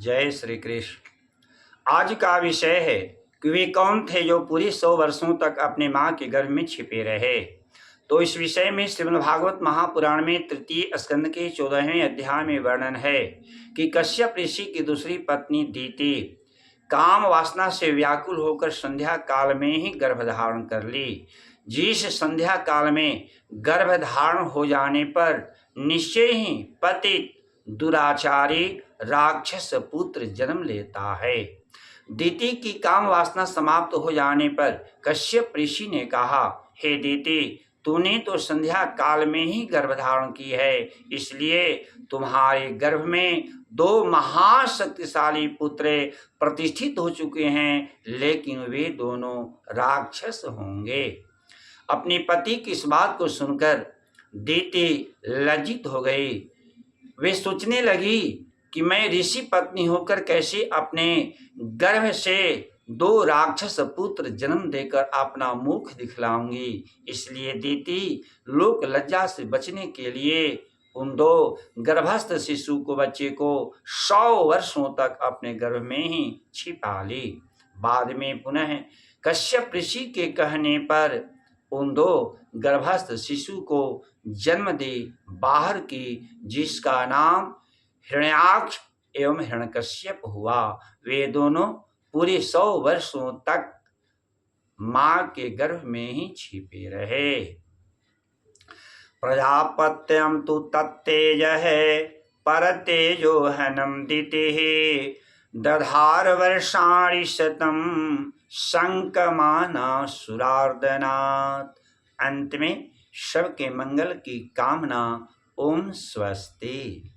जय श्री कृष्ण। आज का विषय है कि वे कौन थे जो पूरी 100 वर्षों तक अपने माँ के गर्भ में छिपे रहे। तो इस विषय में श्रीमद् भागवत महापुराण में तृतीय स्कंद के 14वें अध्याय में वर्णन है कि कश्यप ऋषि की दूसरी पत्नी दीति काम वासना से व्याकुल होकर संध्या काल में ही गर्भ धारण कर ली। जिस संध्या काल में गर्भ धारण हो जाने पर निश्चय ही पतित दुराचारी राक्षस पुत्र जन्म लेता है। दीति की काम वासना समाप्त हो जाने पर कश्यप ऋषि ने कहा, हे दीति, तूने तो संध्या काल में ही गर्भ धारण की है, इसलिए तुम्हारे गर्भ में 2 महाशक्तिशाली पुत्र प्रतिष्ठित हो चुके हैं, लेकिन वे दोनों राक्षस होंगे। अपने पति की इस बात को सुनकर दीति लज्जित हो गई। वे सोचने लगी कि मैं ऋषि पत्नी होकर कैसे अपने गर्भ से 2 राक्षस पुत्र जन्म देकर अपना मुख दिखलाऊंगी। इसलिए दीति लोक लज्जा से बचने के लिए उन 2 गर्भस्थ शिशु को बच्चे को 100 वर्षों तक अपने गर्भ में ही छिपा ली। बाद में पुनः कश्यप ऋषि के कहने पर उन 2 गर्भस्थ शिशु को जन्म दे बाहर की, जिसका नाम हिरण्याक्ष एवं हिरण्यकश्यप हुआ। वे दोनों पूरे 100 वर्षों तक मां के गर्भ में ही छिपे रहे। प्रजापत्यम तु तत्तेज है परतेजो हनम दिति दधार वर्षाणि शतम संकमाना सुरार्दनात्। अंत में सबके मंगल की कामना। ओम स्वस्ति।